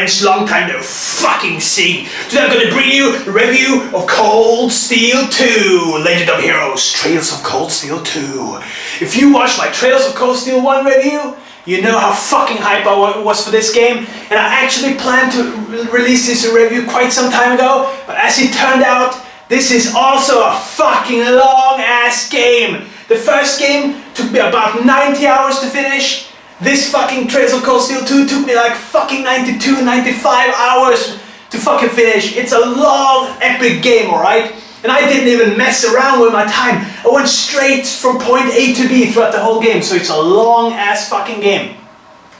friends, long time no fucking see. Today I'm gonna bring you a review of Cold Steel 2, Legend of Heroes, Trails of Cold Steel 2. If you watched my Trails of Cold Steel 1 review, you know how fucking hype I was for this game, and I actually planned to release this review quite some time ago, but as it turned out, this is also a fucking long ass game. The first game took me about 90 hours to finish. This fucking Trails of Cold Steel 2 took me like fucking 92, 95 hours to fucking finish. It's a long, epic game, alright? And I didn't even mess around with my time. I went straight from point A to B throughout the whole game, so it's a long ass fucking game.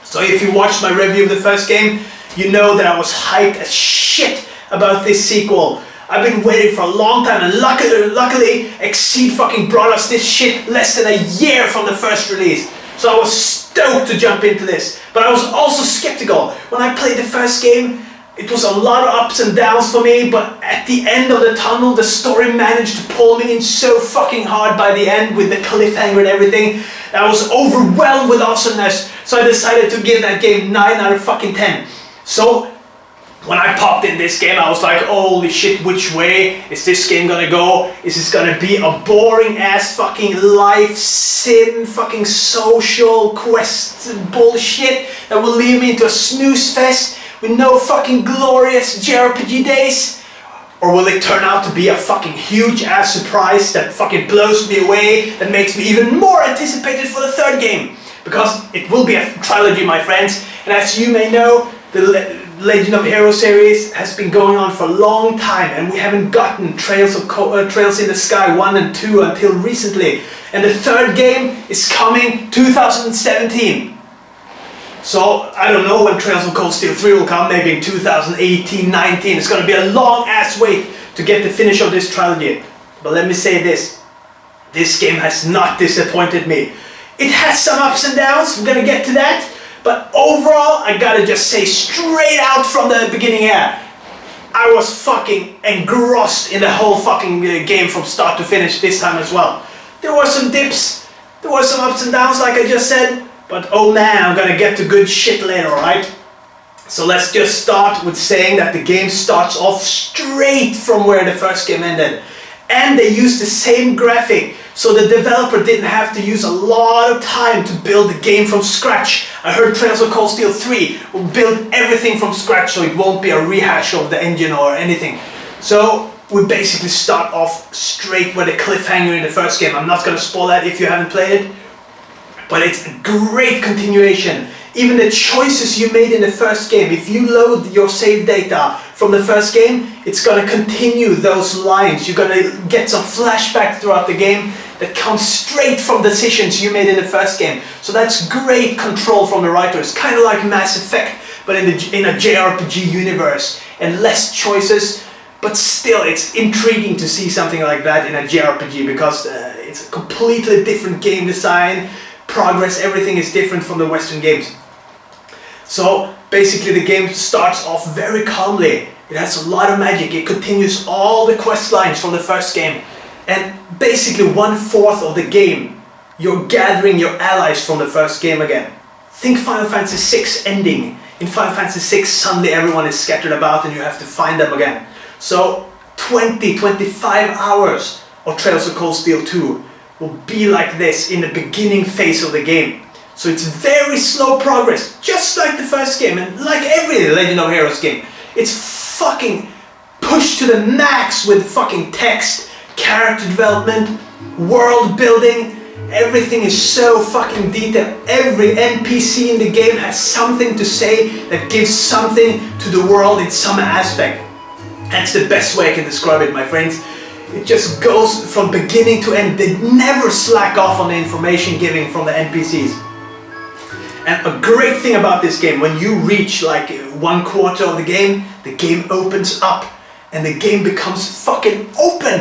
So if you watched my review of the first game, you know that I was hyped as shit about this sequel. I've been waiting for a long time, and luckily Exceed fucking brought us this shit less than a year from the first release. So I was stoked to jump into this, but I was also skeptical. When I played the first game, it was a lot of ups and downs for me, but at the end of the tunnel, the story managed to pull me in so fucking hard by the end with the cliffhanger and everything. I was overwhelmed with awesomeness, so I decided to give that game 9 out of fucking 10. So when I popped in this game, I was like, holy shit, which way is this game gonna go? Is this gonna be a boring ass fucking life sim, fucking social quest bullshit that will lead me into a snooze fest with no fucking glorious JRPG days? Or will it turn out to be a fucking huge ass surprise that fucking blows me away, that makes me even more anticipated for the third game? Because it will be a trilogy, my friends, and as you may know, the Legend of Heroes series has been going on for a long time, and we haven't gotten Trails in the Sky 1 and 2 until recently, and the third game is coming 2017. So I don't know when Trails of Cold Steel 3 will come, maybe in 2018-19. It's gonna be a long ass wait to get the finish of this trilogy. But let me say this game has not disappointed me. It has some ups and downs, we're gonna get to that. But overall, I gotta just say straight out from the beginning here, I was fucking engrossed in the whole fucking game from start to finish this time as well. There were some dips, there were some ups and downs like I just said, but oh man, I'm gonna get to good shit later, alright? So let's just start with saying that the game starts off straight from where the first game ended. And they used the same graphic, so the developer didn't have to use a lot of time to build the game from scratch. I heard Trails of Cold Steel 3 will build everything from scratch, so it won't be a rehash of the engine or anything. So we basically start off straight with a cliffhanger in the first game. I'm not going to spoil that if you haven't played it, but it's a great continuation. Even the choices you made in the first game, if you load your save data from the first game, it's going to continue those lines. You're going to get some flashback throughout the game that comes straight from decisions you made in the first game. So that's great control from the writers, kind of like Mass Effect, but in a JRPG universe, and less choices, but still it's intriguing to see something like that in a JRPG, because it's a completely different game design, progress, everything is different from the Western games. So basically the game starts off very calmly. It has a lot of magic. It continues all the quest lines from the first game. And basically 1/4 of the game, you're gathering your allies from the first game again. Think Final Fantasy VI ending. In Final Fantasy VI, suddenly everyone is scattered about and you have to find them again. So 20-25 hours of Trails of Cold Steel 2 will be like this in the beginning phase of the game. So it's very slow progress, just like the first game, and like every Legend of Heroes game. It's fucking pushed to the max with fucking text, character development, world building. Everything is so fucking detailed. Every NPC in the game has something to say that gives something to the world in some aspect. That's the best way I can describe it, my friends. It just goes from beginning to end. They never slack off on the information giving from the NPCs. And a great thing about this game, when you reach like 1/4 of the game opens up and the game becomes fucking open.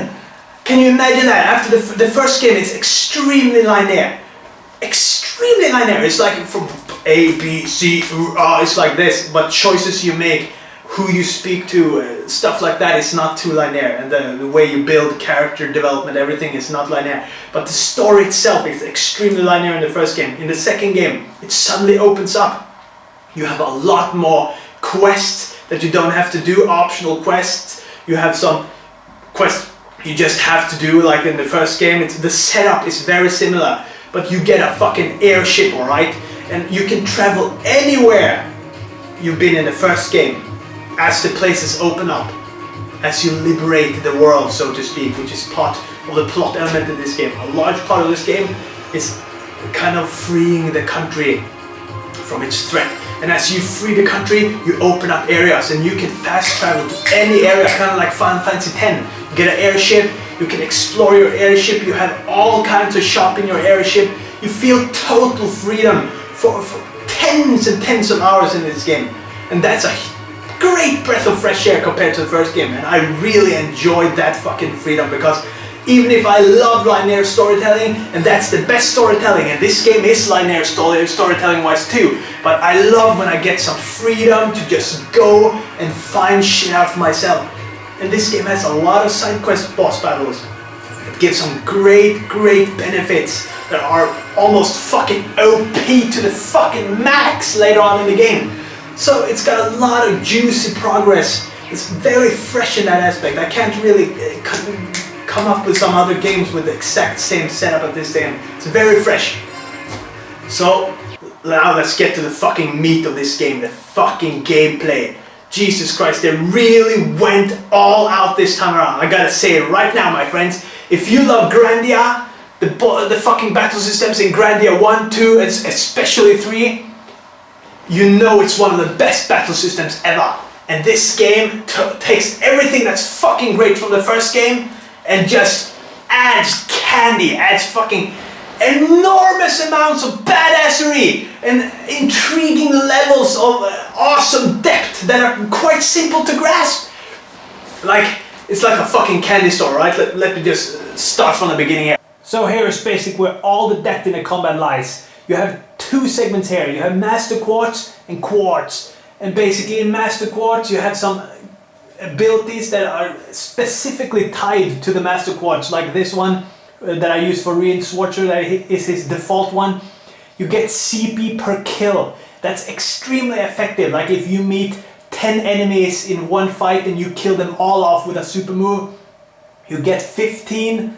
Can you imagine that? After the first game, it's extremely linear. Extremely linear. It's like from A, B, C, it's like this, but choices you make, who you speak to, stuff like that is not too linear, and the way you build character development, everything is not linear. But the story itself is extremely linear in the first game. In the second game, it suddenly opens up. You have a lot more quests that you don't have to do, optional quests. You have some quests you just have to do, like in the first game. The setup is very similar, but you get a fucking airship, alright? And you can travel anywhere you've been in the first game as the places open up, as you liberate the world, so to speak, which is part of the plot element in this game. A large part of this game is kind of freeing the country from its threat. And as you free the country, you open up areas and you can fast travel to any area, kind of like Final Fantasy X. You get an airship, you can explore your airship, you have all kinds of shop in your airship. You feel total freedom for tens and tens of hours in this game. And that's a great breath of fresh air compared to the first game. And I really enjoyed that fucking freedom, because even if I love linear storytelling, and that's the best storytelling, and this game is linear storytelling wise too, but I love when I get some freedom to just go and find shit out for myself. And this game has a lot of side quest boss battles. It gives some great benefits that are almost fucking OP to the fucking max later on in the game. So it's got a lot of juicy progress. It's very fresh in that aspect. I can't really come up with some other games with the exact same setup as this game. It's very fresh. So now let's get to the fucking meat of this game, the fucking gameplay. Jesus Christ, they really went all out this time around. I gotta say it right now, my friends. If you love Grandia, the fucking battle systems in Grandia 1, 2, and especially 3, you know it's one of the best battle systems ever. And this game takes everything that's fucking great from the first game and just adds candy, adds fucking enormous amounts of badassery and intriguing levels of awesome depth that are quite simple to grasp. Like, it's like a fucking candy store, right? Let me just start from the beginning here. So here is basically where all the depth in the combat lies. You have two segments here. You have Master Quartz and Quartz. And basically in Master Quartz you have some abilities that are specifically tied to the Master Quartz, like this one that I use for Reinforcer, that is his default one. You get CP per kill. That's extremely effective. Like if you meet 10 enemies in one fight and you kill them all off with a super move, you get 15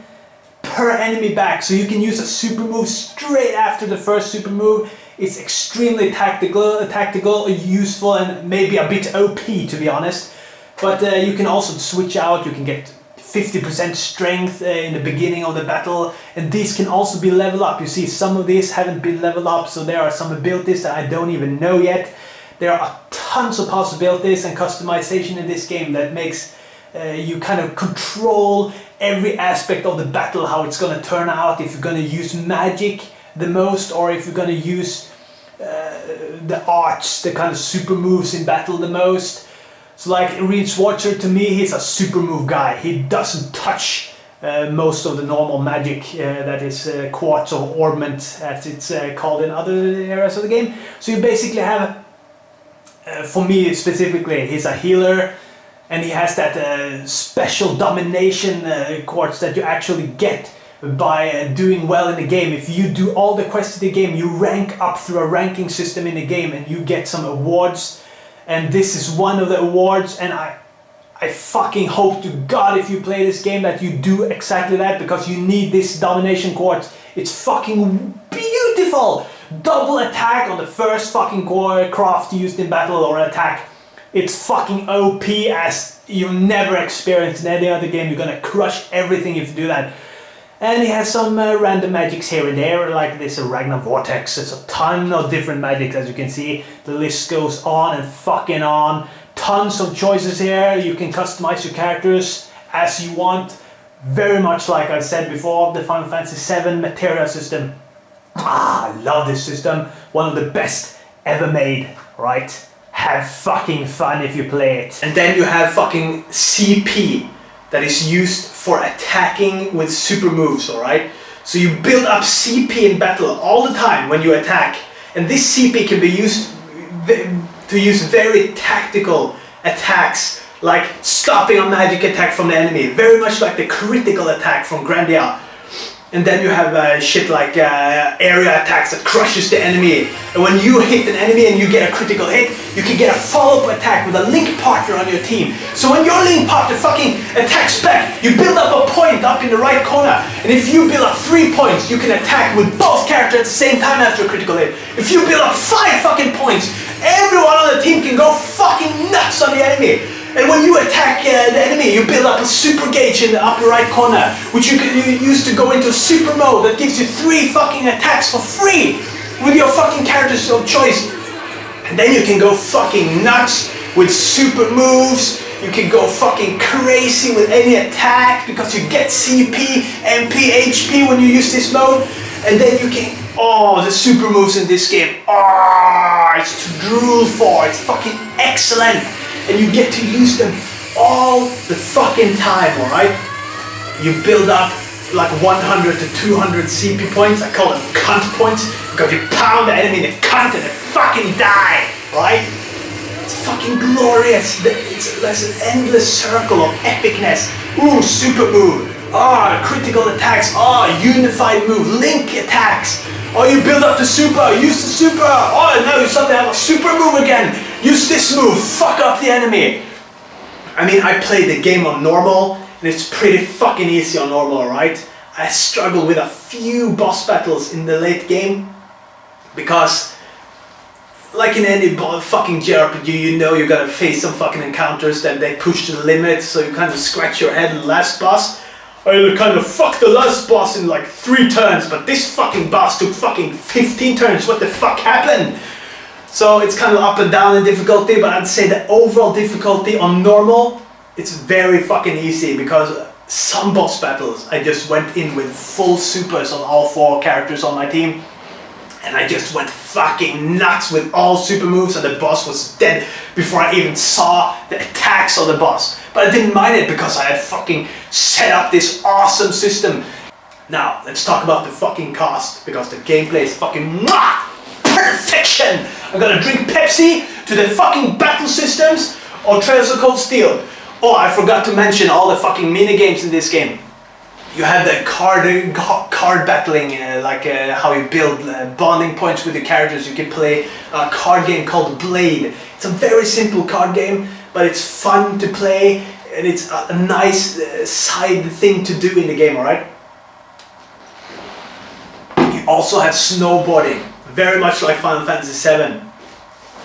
per enemy back. So you can use a super move straight after the first super move. It's extremely tactical, useful, and maybe a bit OP, to be honest. But you can also switch out. You can get 50% strength in the beginning of the battle, and these can also be leveled up. You see, some of these haven't been leveled up, so there are some abilities that I don't even know yet. There are tons of possibilities and customization in this game that makes you kind of control every aspect of the battle, how it's going to turn out, if you're going to use magic the most, or if you're going to use the arts, the kind of super moves in battle the most. So like Reinforcer, to me, he's a super move guy. He doesn't touch most of the normal magic that is quartz or ornament, as it's called in other areas of the game. So you basically have, for me specifically, he's a healer, and he has that special domination quartz that you actually get by doing well in the game. If you do all the quests in the game, you rank up through a ranking system in the game and you get some awards, and this is one of the awards. And I fucking hope to God, if you play this game, that you do exactly that, because you need this domination quartz. It's fucking beautiful. Double attack on the first fucking craft used in battle or attack. It's fucking OP as you've never experienced in any other game. You're gonna crush everything if you do that. And he has some random magics here and there, like this Ragnar Vortex. There's a ton of different magics, as you can see. The list goes on and fucking on. Tons of choices here. You can customize your characters as you want. Very much like I said before, the Final Fantasy VII materia system. I love this system. One of the best ever made, right? Have fucking fun if you play it. And then you have fucking CP that is used for attacking with super moves, alright? So you build up CP in battle all the time when you attack. And this CP can be used to use very tactical attacks, like stopping a magic attack from the enemy. Very much like the critical attack from Grandia. And then you have shit like area attacks that crushes the enemy. And when you hit an enemy and you get a critical hit, you can get a follow-up attack with a link partner on your team. So when your link partner fucking attacks back, you build up a point up in the right corner. And if you build up 3 points, you can attack with both characters at the same time after a critical hit. If you build up 5 fucking points, everyone on the team can go fucking nuts on the enemy. And when you attack the enemy, you build up a super gauge in the upper right corner, which you can use to go into super mode that gives you 3 fucking attacks for free with your fucking characters of choice. And then you can go fucking nuts with super moves. You can go fucking crazy with any attack because you get CP, MP, HP when you use this mode. And then you can, the super moves in this game, it's to drool for, it's fucking excellent. And you get to use them all the fucking time, alright? You build up like 100 to 200 CP points, I call them cunt points, because you pound the enemy in the cunt and they fucking die, right? It's fucking glorious, it's an endless circle of epicness. Ooh, super move, critical attacks, unified move, link attacks. You build up the super, use the super, now you suddenly have a super move again. Use this move, fuck up the enemy. I mean, I played the game on normal, and it's pretty fucking easy on normal, right? I struggled with a few boss battles in the late game, because, like in any fucking JRPG, you know you're gonna face some fucking encounters that they push to the limit, so you kind of scratch your head in the last boss. I kind of fucked the last boss in like 3 turns, but this fucking boss took fucking 15 turns. What the fuck happened? So it's kind of up and down in difficulty, but I'd say the overall difficulty on normal, it's very fucking easy, because some boss battles I just went in with full supers on all 4 characters on my team, and I just went fucking nuts with all super moves, and the boss was dead before I even saw the attacks of the boss. But I didn't mind it because I had fucking set up this awesome system. Now, let's talk about the fucking cost, because the gameplay is fucking perfection! I'm gonna drink Pepsi to the fucking battle systems or Trails of Cold Steel. I forgot to mention all the fucking mini games in this game. You have the card battling, how you build bonding points with the characters. You can play a card game called Blade. It's a very simple card game, but it's fun to play, and it's a nice side thing to do in the game, alright? You also have snowboarding, very much like Final Fantasy VII.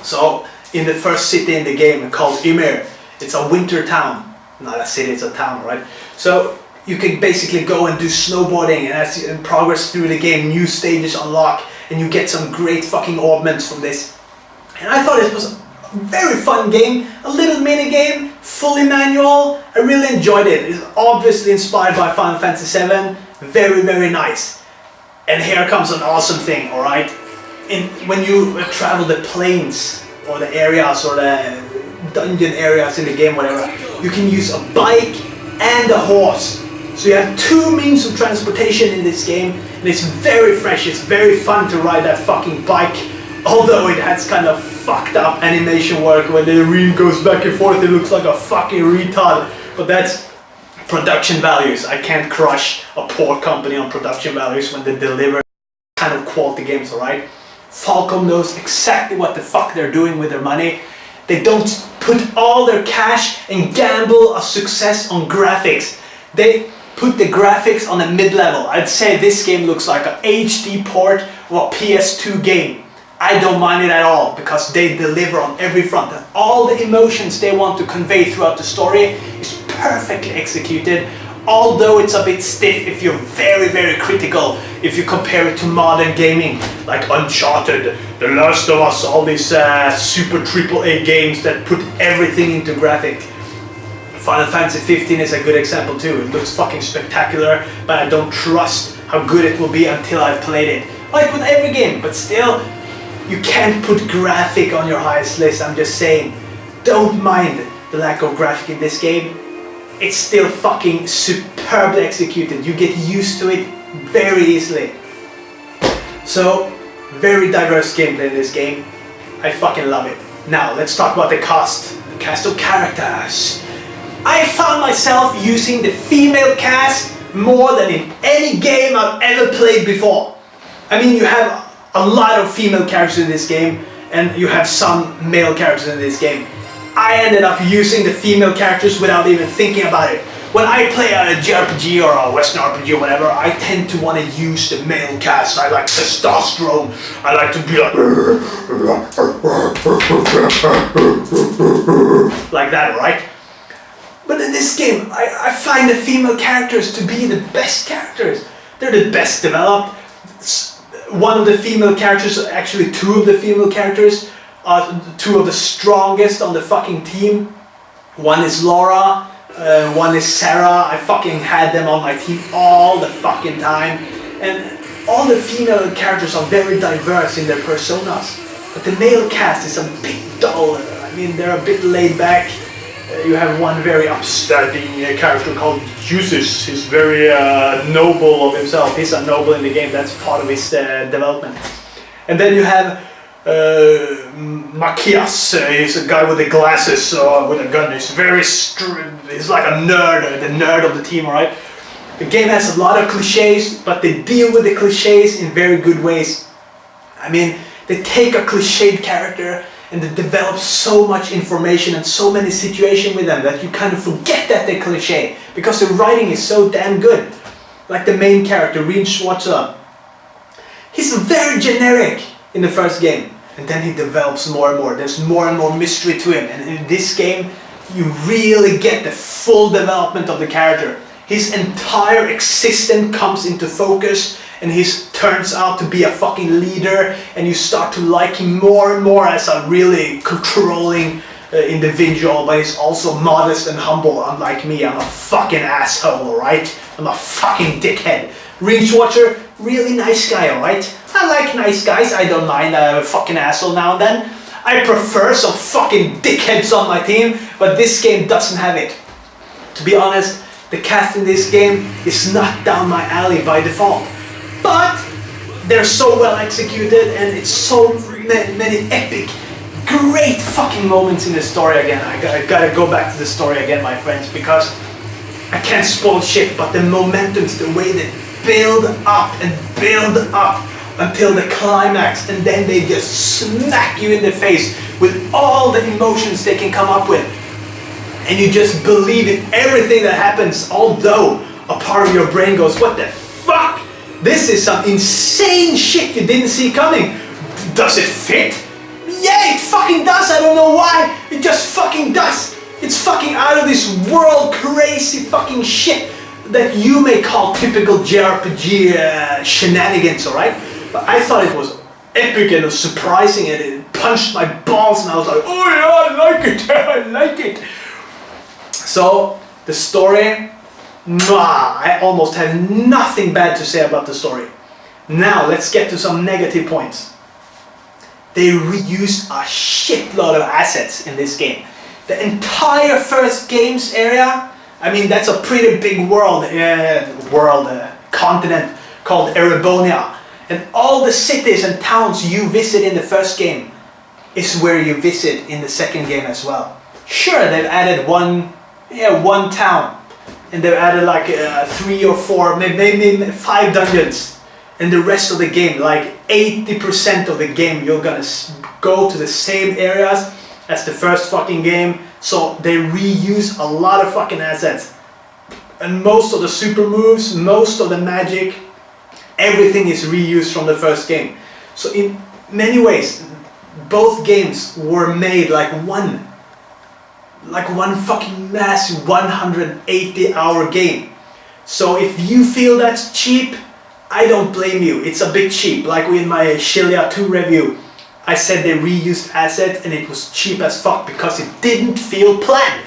So, in the first city in the game called Ymir, it's a winter town. Not a city, it's a town, right? So, you can basically go and do snowboarding, and as you progress through the game, new stages unlock, and you get some great fucking augments from this. And I thought it was a very fun game, a little mini game, fully manual. I really enjoyed it. It's obviously inspired by Final Fantasy VII, very, very nice. And here comes an awesome thing, alright? When you travel the plains, or the areas, or the dungeon areas in the game, whatever, you can use a bike and a horse. So you have 2 means of transportation in this game, and it's very fresh, it's very fun to ride that fucking bike, although it has kind of fucked up animation work. When the reel goes back and forth, it looks like a fucking retard, but that's production values. I can't crush a poor company on production values when they deliver kind of quality games, alright? Falcom knows exactly what the fuck they're doing with their money. They don't put all their cash and gamble a success on graphics. They put the graphics on a mid-level. I'd say this game looks like an HD port of a PS2 game. I don't mind it at all, because they deliver on every front, and all the emotions they want to convey throughout the story is perfectly executed, although it's a bit stiff if you're very, very critical, if you compare it to modern gaming, like Uncharted, The Last of Us, all these super AAA games that put everything into graphic. Final Fantasy 15 is a good example too. It looks fucking spectacular, but I don't trust how good it will be until I've played it. Like with every game, but still, you can't put graphic on your highest list. I'm just saying, don't mind the lack of graphic in this game. It's still fucking superbly executed. You get used to it very easily. So, very diverse gameplay in this game. I fucking love it. Now, let's talk about the cast. The cast of characters. I found myself using the female cast more than in any game I've ever played before. I mean, you have a lot of female characters in this game, and you have some male characters in this game. I ended up using the female characters without even thinking about it. When I play a JRPG or a Western RPG or whatever, I tend to want to use the male cast. I like testosterone. I like to be like that, right? But in this game, I find the female characters to be the best characters. They're the best developed. One of the female characters, actually two of the female characters, are two of the strongest on the fucking team. One is Laura, one is Sarah. I fucking had them on my team all the fucking time. And all the female characters are very diverse in their personas. But the male cast is a bit dull. I mean, they're a bit laid back. You have one very upstanding character called Jusis. He's very noble of himself. He's a noble in the game. That's part of his development. And then you have Machias. He's a guy with the glasses, with a gun. He's very he's like a nerd, the nerd of the team, right? The game has a lot of cliches, but they deal with the cliches in very good ways. I mean, they take a cliched character and they develop so much information and so many situations with them that you kind of forget that they're cliche, because the writing is so damn good. Like the main character, Reed Schwarzer. He's very generic in the first game, and then he develops more and more. There's more and more mystery to him, and in this game you really get the full development of the character. His entire existence comes into focus, and he turns out to be a fucking leader, and you start to like him more and more as a really controlling individual, but he's also modest and humble, unlike me. I'm a fucking asshole, alright? I'm a fucking dickhead. Reed Schwarzer, really nice guy, alright? I like nice guys. I don't mind a fucking asshole now and then. I prefer some fucking dickheads on my team, but this game doesn't have it. To be honest, the cast in this game is not down my alley by default. But they're so well executed, and it's so many epic, great fucking moments in the story again. I gotta go back to the story again, my friends, because I can't spoil shit, but the momentum's the way they build up and build up until the climax, and then they just smack you in the face with all the emotions they can come up with. And you just believe in everything that happens, although a part of your brain goes, what the fuck? This is some insane shit you didn't see coming. Does it fit? Yeah, it fucking does. I don't know why. It just fucking does. It's fucking out of this world crazy fucking shit that you may call typical JRPG shenanigans, alright? But I thought it was epic and surprising, and it punched my balls, and I was like, oh yeah, I like it, I like it. So, the story, I almost have nothing bad to say about the story. Now, let's get to some negative points. They reuse a shitload of assets in this game. The entire first games area, I mean, that's a pretty big continent called Erebonia. And all the cities and towns you visit in the first game is where you visit in the second game as well. Sure, they've added one town, and they've added like 3 or 4, maybe 5 dungeons. And the rest of the game, like 80% of the game, you're gonna go to the same areas as the first fucking game. So they reuse a lot of fucking assets. And most of the super moves, most of the magic, everything is reused from the first game. So in many ways, both games were made like one fucking massive 180-hour game. So if you feel that's cheap, I don't blame you. It's a bit cheap. Like in my SHREDVIEW 2 review, I said they reused assets and it was cheap as fuck because it didn't feel planned.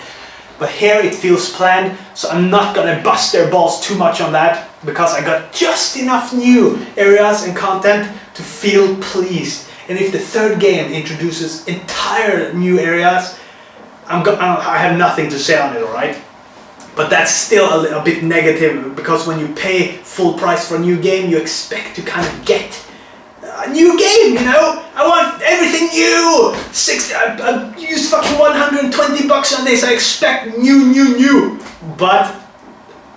But here it feels planned, so I'm not gonna bust their balls too much on that, because I got just enough new areas and content to feel pleased. And if the third game introduces entire new areas, I have nothing to say on it, alright? But that's still a bit negative, because when you pay full price for a new game, you expect to kind of get a new game, you know? I want everything new! I used fucking $120 on this, I expect new. But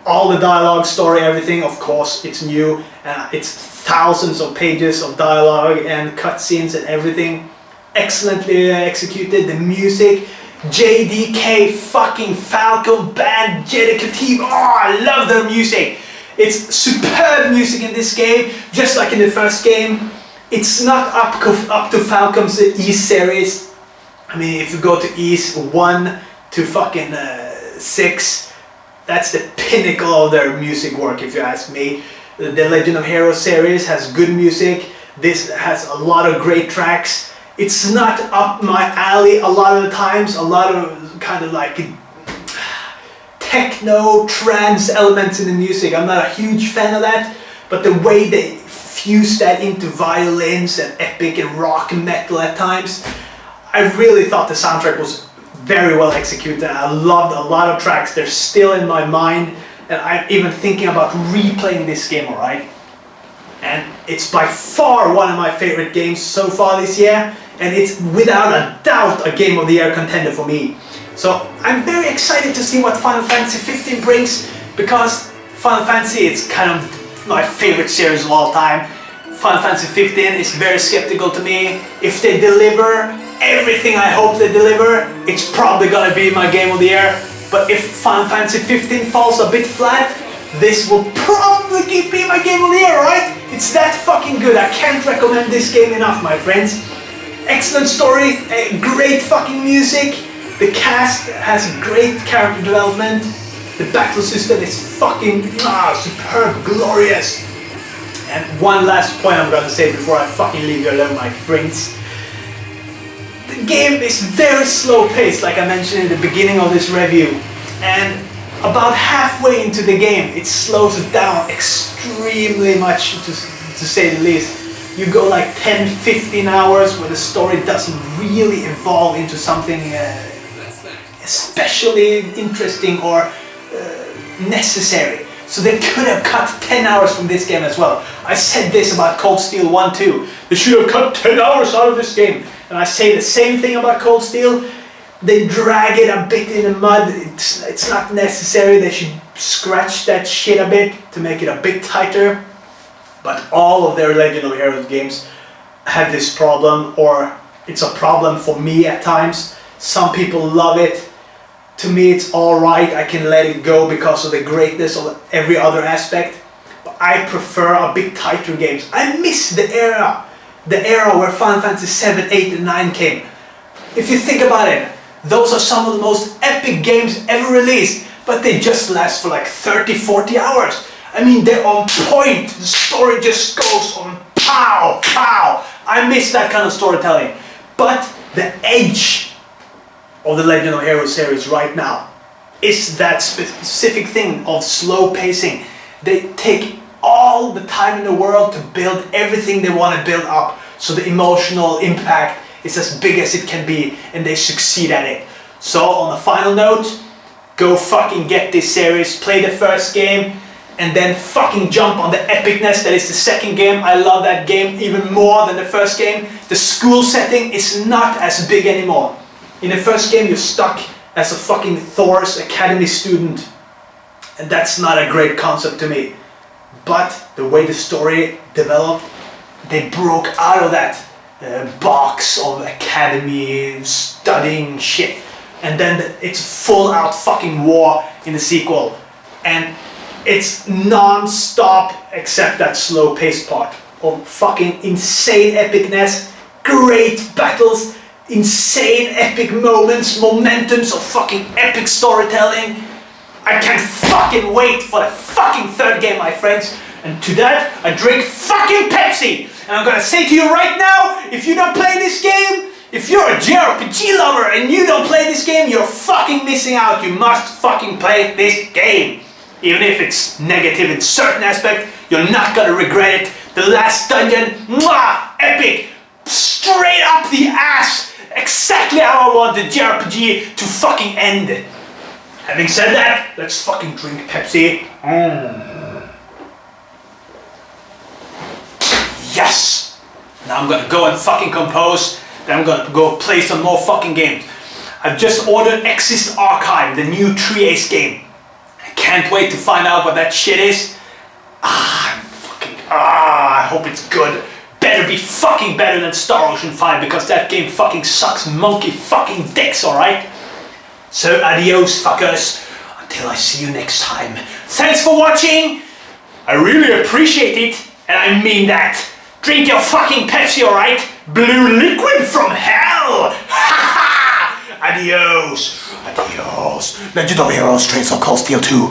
all the dialogue, story, everything. Of course, it's new, and it's thousands of pages of dialogue and cutscenes and everything. Excellently executed. The music, JDK fucking Falcon Band Jedikative. Oh, I love their music. It's superb music in this game, just like in the first game. It's not up to Falcom's East series. I mean, if you go to East 1 to fucking 6, that's the pinnacle of their music work, if you ask me. The Legend of Heroes series has good music. This has a lot of great tracks. It's not up my alley a lot of the times. A lot of kind of like techno, trance elements in the music. I'm not a huge fan of that. But the way they fuse that into violins and epic and rock and metal at times, I really thought the soundtrack was very well executed. I loved a lot of tracks. They're still in my mind, and I'm even thinking about replaying this game, alright? And it's by far one of my favorite games so far this year, and it's without a doubt a Game of the Year contender for me. So I'm very excited to see what Final Fantasy 15 brings, because Final Fantasy is kind of my favorite series of all time. Final Fantasy 15 is very skeptical to me. If they deliver everything I hope they deliver, it's probably gonna be my Game of the Year. But if Final Fantasy 15 falls a bit flat, this will probably be my Game of the Year, right? It's that fucking good. I can't recommend this game enough, my friends. Excellent story, great fucking music. The cast has great character development. The battle system is fucking superb, glorious. And one last point I'm gonna say before I fucking leave you alone, my friends. The game is very slow paced, like I mentioned in the beginning of this review. And about halfway into the game, it slows it down extremely much, to say the least. You go like 10-15 hours where the story doesn't really evolve into something especially interesting or necessary. So they could have cut 10 hours from this game as well. I said this about Cold Steel 1 too. They should have cut 10 hours out of this game. And I say the same thing about Cold Steel. They drag it a bit in the mud. It's not necessary. They should scratch that shit a bit to make it a bit tighter. But all of their Legend of Heroes games have this problem, or it's a problem for me at times. Some people love it. To me it's alright, I can let it go because of the greatness of every other aspect. But I prefer a bit tighter games. I miss the era where Final Fantasy 7, 8 and 9 came. If you think about it, those are some of the most epic games ever released, but they just last for like 30-40 hours. I mean, they're on point, the story just goes on pow, pow. I miss that kind of storytelling. But the edge of the Legend of Heroes series right now is that specific thing of slow pacing. They take all the time in the world to build everything they want to build up, so the emotional impact is as big as it can be, and they succeed at it. So on a final note, go fucking get this series, play the first game, and then fucking jump on the epicness that is the second game. I love that game even more than the first game. The school setting is not as big anymore. In the first game, you're stuck as a fucking Thor's Academy student, and that's not a great concept to me. But the way the story developed, they broke out of that box of Academy studying shit, and then it's full out fucking war in the sequel, and it's non-stop except that slow paced part of fucking insane epicness, great battles, insane epic moments, momentums of fucking epic storytelling. I can't fucking wait for the fucking third game, my friends. And to that, I drink fucking Pepsi. And I'm gonna say to you right now, if you don't play this game, if you're a JRPG lover and you don't play this game, you're fucking missing out. You must fucking play this game. Even if it's negative in certain aspects, you're not gonna regret it. The last dungeon, mwah, epic, straight up the ass. Exactly how I want the JRPG to fucking end. Having said that, let's fucking drink Pepsi. Yes! Now I'm gonna go and fucking compose. Then I'm gonna go play some more fucking games. I've just ordered Exist Archive, the new 3 Ace game. I can't wait to find out what that shit is. I hope it's good. Better be fucking better than Star Ocean 5 because that game fucking sucks monkey fucking dicks, alright? So adios, fuckers. Until I see you next time. Thanks for watching. I really appreciate it. And I mean that. Drink your fucking Pepsi, alright? Blue liquid from hell. Adios. Adios. Legend of Heroes, Trails of Cold Steel 2.